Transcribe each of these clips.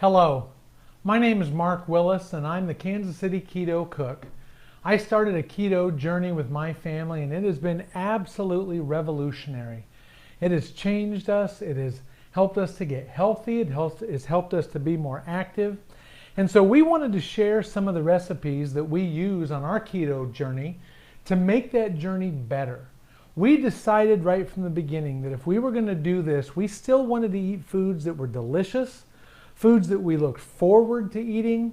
Hello, my name is Mark Willis and I'm the Kansas City Keto Cook. I started a keto journey with my family and it has been absolutely revolutionary. It has changed us, it has helped us to get healthy, it's helped us to be more active. And so we wanted to share some of the recipes that we use on our keto journey to make that journey better. We decided right from the beginning that if we were going to do this, we still wanted to eat foods that were delicious, foods that we looked forward to eating,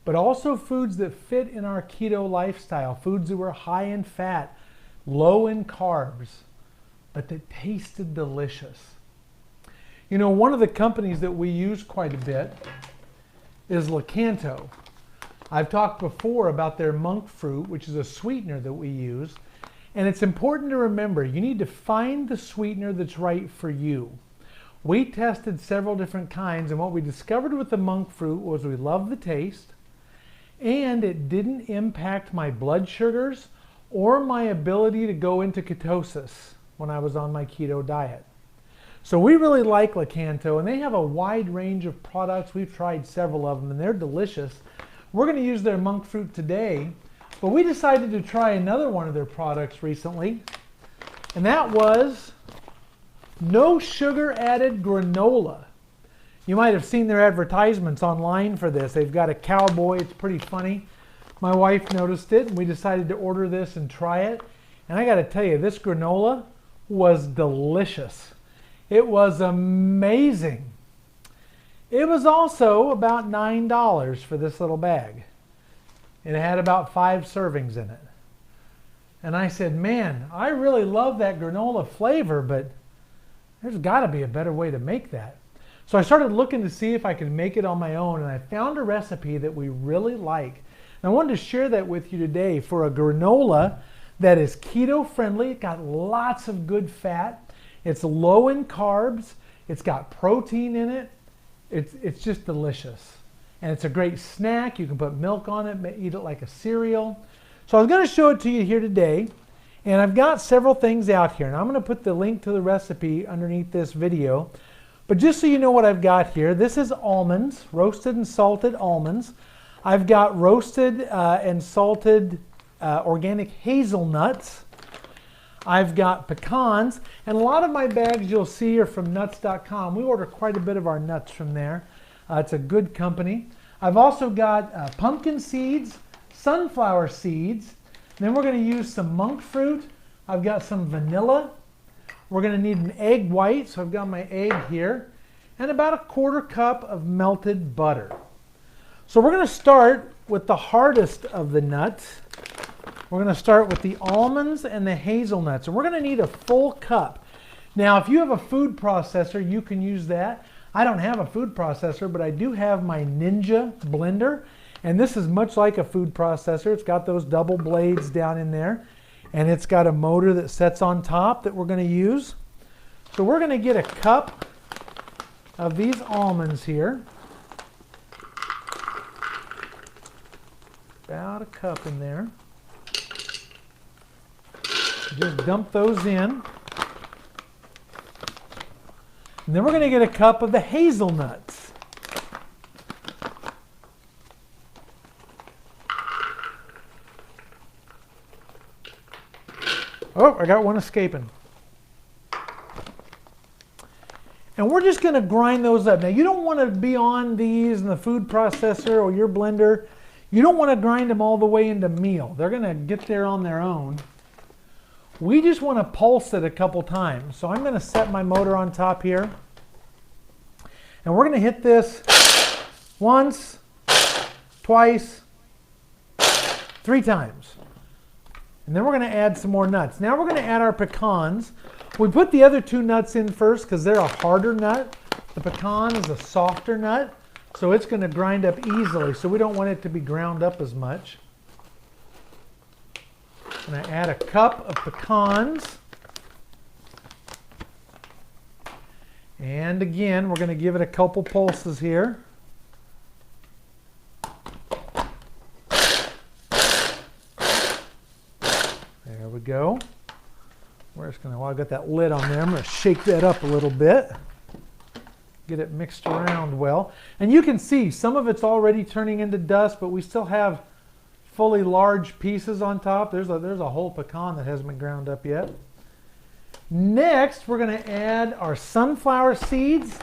but also foods that fit in our keto lifestyle, foods that were high in fat, low in carbs, but that tasted delicious. You know, one of the companies that we use quite a bit is Lakanto. I've talked before about their monk fruit, which is a sweetener that we use, and it's important to remember, you need to find the sweetener that's right for you. We tested several different kinds, and what we discovered with the monk fruit was we loved the taste, and it didn't impact my blood sugars or my ability to go into ketosis when I was on my keto diet. So we really like Lakanto, and they have a wide range of products. We've tried several of them, and they're delicious. We're going to use their monk fruit today, but we decided to try another one of their products recently, and that was no sugar added granola. You might have seen their advertisements online for this. They've got a cowboy, it's pretty funny. My wife noticed it and we decided to order this and try it. And I got to tell you, this granola was delicious. It was amazing. It was also about $9 for this little bag. It had about 5 servings in it. And I said, man, I really love that granola flavor, but there's got to be a better way to make that. So I started looking to see if I could make it on my own, and I found a recipe that we really like. And I wanted to share that with you today for a granola that is keto friendly. It's got lots of good fat. It's low in carbs. It's got protein in it. It's just delicious. And it's a great snack. You can put milk on it, eat it like a cereal. So I was going to show it to you here today. And I've got several things out here, and I'm going to put the link to the recipe underneath this video. But just so you know what I've got here, this is almonds, roasted and salted almonds. I've got roasted and salted organic hazelnuts. I've got pecans, and a lot of my bags you'll see are from nuts.com. We order quite a bit of our nuts from there. It's a good company. I've also got pumpkin seeds, sunflower seeds. Then we're going to use some monk fruit. I've got some vanilla. We're going to need an egg white, so I've got my egg here, and about 1/4 cup of melted butter. So we're going to start with the hardest of the nuts. We're going to start with the almonds and the hazelnuts, and we're going to need a full cup. Now, if you have a food processor, you can use that. I don't have a food processor, but I do have my Ninja blender. And this is much like a food processor. It's got those double blades down in there. And it's got a motor that sets on top that we're going to use. So we're going to get a cup of these almonds here. About a cup in there. Just dump those in. And then we're going to get a cup of the hazelnuts. Oh, I got one escaping. And we're just going to grind those up. Now, you don't want to be on these in the food processor or your blender. You don't want to grind them all the way into meal. They're going to get there on their own. We just want to pulse it a couple times. So I'm going to set my motor on top here. And we're going to hit this once, twice, 3 times. And then we're going to add some more nuts. Now we're going to add our pecans. We put the other 2 nuts in first because they're a harder nut. The pecan is a softer nut, so it's going to grind up easily. So we don't want it to be ground up as much. I'm going to add a cup of pecans. And again, we're going to give it a couple pulses here. There we go. We're just going to, while I got that lid on there, I'm going to shake that up a little bit. get it mixed around well. And you can see some of it's already turning into dust, but we still have fully large pieces on top. There's a whole pecan that hasn't been ground up yet. Next, we're going to add our sunflower seeds.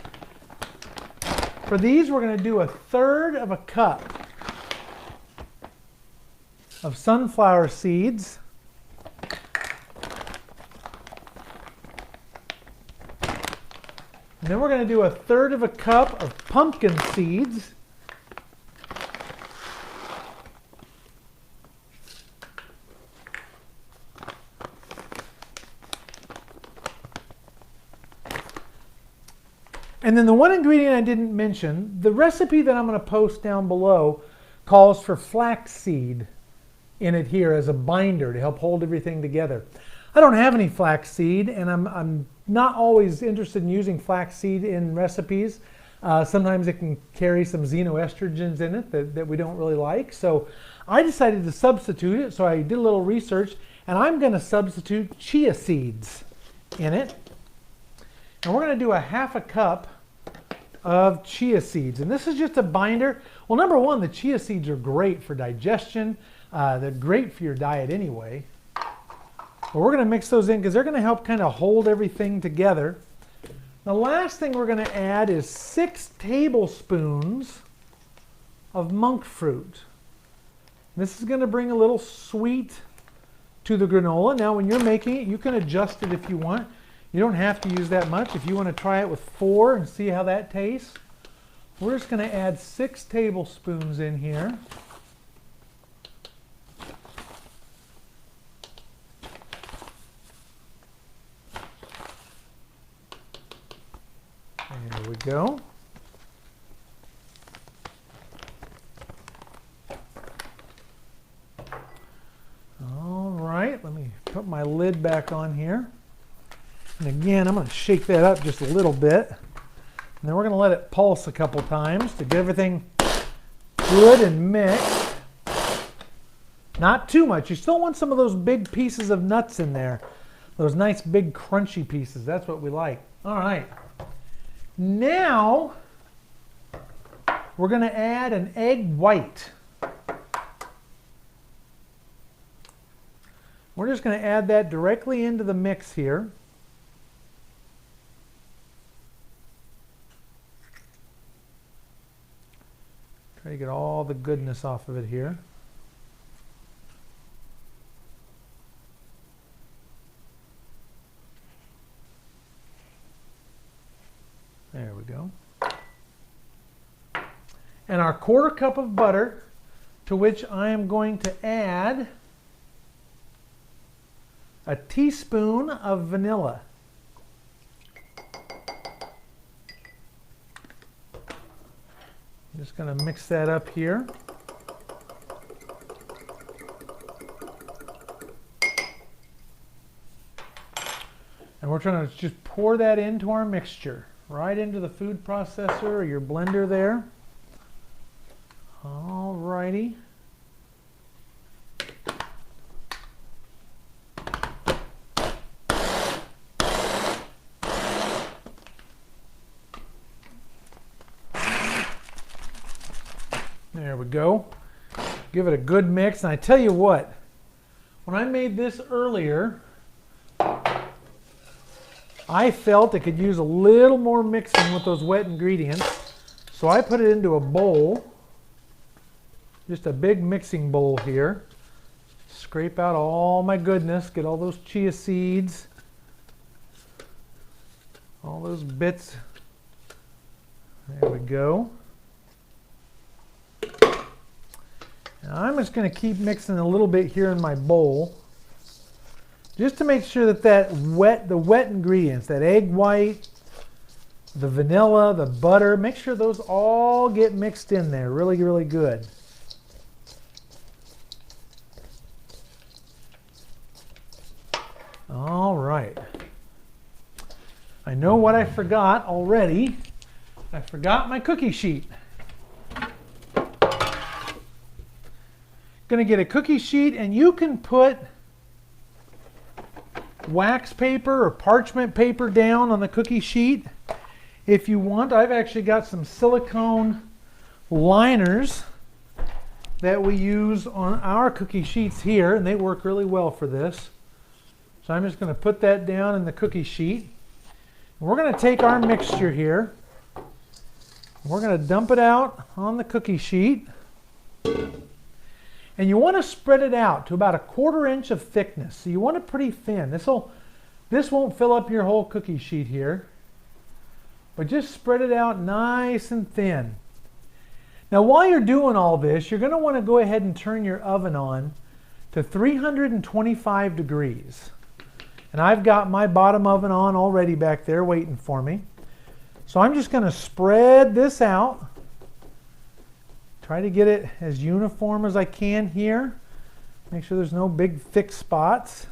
For these, we're going to do 1/3 of a cup of sunflower seeds. And then we're going to do 1/3 of a cup of pumpkin seeds. And then the one ingredient I didn't mention, the recipe that I'm going to post down below calls for flax seed in it here as a binder to help hold everything together. I don't have any flax seed, and I'm not always interested in using flax seed in recipes. Sometimes it can carry some xenoestrogens in it that we don't really like. So I decided to substitute it, so I did a little research, and I'm going to substitute chia seeds in it. And we're going to do 1/2 cup of chia seeds. And this is just a binder. Well, number one, the chia seeds are great for digestion. They're great for your diet anyway. But we're going to mix those in because they're going to help kind of hold everything together. The last thing we're going to add is 6 tablespoons of monk fruit. This is going to bring a little sweet to the granola. Now, when you're making it, you can adjust it if you want. You don't have to use that much. If you want to try it with 4 and see how that tastes, we're just going to add 6 tablespoons in here. There we go. All right, let me put my lid back on here. And again, I'm going to shake that up just a little bit. And then we're going to let it pulse a couple times to get everything good and mixed. Not too much. You still want some of those big pieces of nuts in there. Those nice big crunchy pieces. That's what we like. All right. Now, we're going to add an egg white. We're just going to add that directly into the mix here. Try to get all the goodness off of it here. There we go. And our 1/4 cup of butter, to which I am going to add a teaspoon of vanilla. I'm just going to mix that up here. And we're trying to just pour that into our mixture, right into the food processor or your blender there. All righty. There we go. Give it a good mix. And I tell you what, when I made this earlier, I felt it could use a little more mixing with those wet ingredients. So I put it into a bowl, just a big mixing bowl here. Scrape out all my goodness, get all those chia seeds, all those bits. There we go. Now I'm just going to keep mixing a little bit here in my bowl, just to make sure that the wet ingredients, that egg white, the vanilla, the butter, make sure those all get mixed in there really, really good. All right. I know what I forgot already. I forgot my cookie sheet. Going to get a cookie sheet, and you can put wax paper or parchment paper down on the cookie sheet. If you want, I've actually got some silicone liners that we use on our cookie sheets here, and they work really well for this. So I'm just going to put that down in the cookie sheet. We're going to take our mixture here. We're going to dump it out on the cookie sheet. And you want to spread it out to about 1/4 inch of thickness. So you want it pretty thin. This won't fill up your whole cookie sheet here. But just spread it out nice and thin. Now while you're doing all this, you're going to want to go ahead and turn your oven on to 325 degrees. And I've got my bottom oven on already back there waiting for me. So I'm just going to spread this out. Try to get it as uniform as I can here. Make sure there's no big thick spots.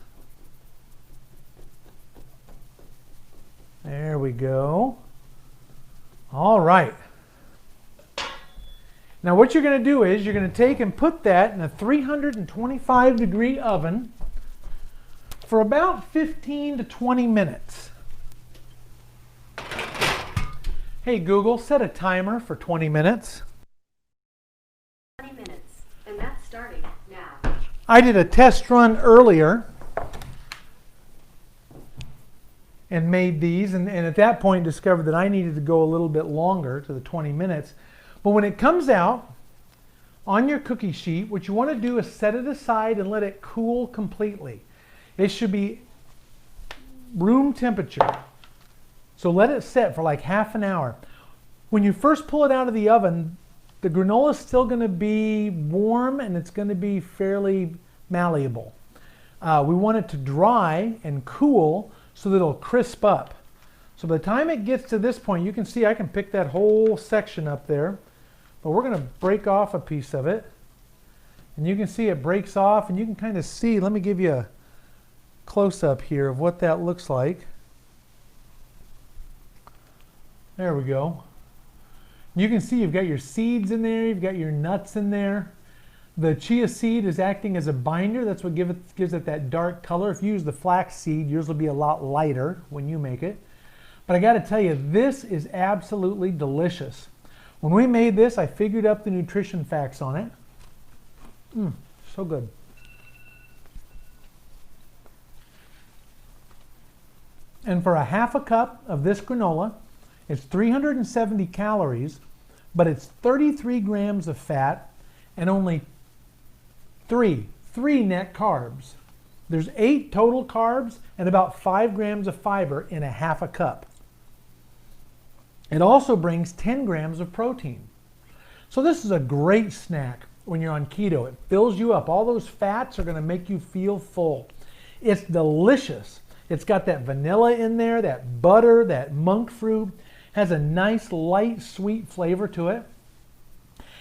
There we go. All right. Now what you're going to do is you're going to take and put that in a 325 degree oven for about 15 to 20 minutes. Hey Google, set a timer for 20 minutes. 20 minutes, and that's starting now. I did a test run earlier and made these, and at that point discovered that I needed to go a little bit longer to the 20 minutes. But when it comes out on your cookie sheet, what you want to do is set it aside and let it cool completely. It should be room temperature. So let it set for like half an hour. When you first pull it out of the oven, the granola is still going to be warm and it's going to be fairly malleable. We want it to dry and cool so that it'll crisp up. So by the time it gets to this point, you can see I can pick that whole section up there. But we're going to break off a piece of it. And you can see it breaks off, and you can kind of see, let me give you a close-up here of what that looks like. There we go. You can see you've got your seeds in there, you've got your nuts in there. The chia seed is acting as a binder. That's what gives it that dark color. If you use the flax seed, yours will be a lot lighter when you make it. But I got to tell you, this is absolutely delicious. When we made this, I figured up the nutrition facts on it. So good. And for a half a cup of this granola, it's 370 calories, but it's 33 grams of fat and only three net carbs. There's 8 total carbs and about 5 grams of fiber in a half a cup. It also brings 10 grams of protein. So this is a great snack when you're on keto. It fills you up. All those fats are going to make you feel full. It's delicious. It's got that vanilla in there, that butter, that monk fruit. Has a nice light sweet flavor to it.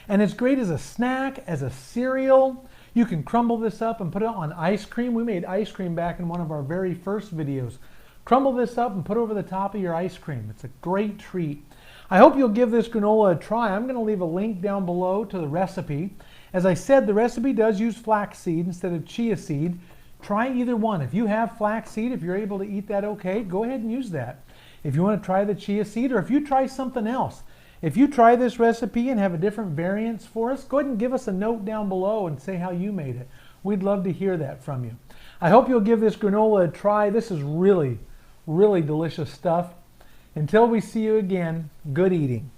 And it's great as a snack, as a cereal. You can crumble this up and put it on ice cream. We made ice cream back in one of our very first videos. Crumble this up and put it over the top of your ice cream. It's a great treat. I hope you'll give this granola a try. I'm going to leave a link down below to the recipe. As I said, the recipe does use flax seed instead of chia seed. Try either one. If you have flax seed, if you're able to eat that okay, go ahead and use that. If you want to try the chia seed, or if you try something else, if you try this recipe and have a different variants for us, go ahead and give us a note down below and say how you made it. We'd love to hear that from you. I hope you'll give this granola a try. This is really delicious stuff. Until we see you again, good eating.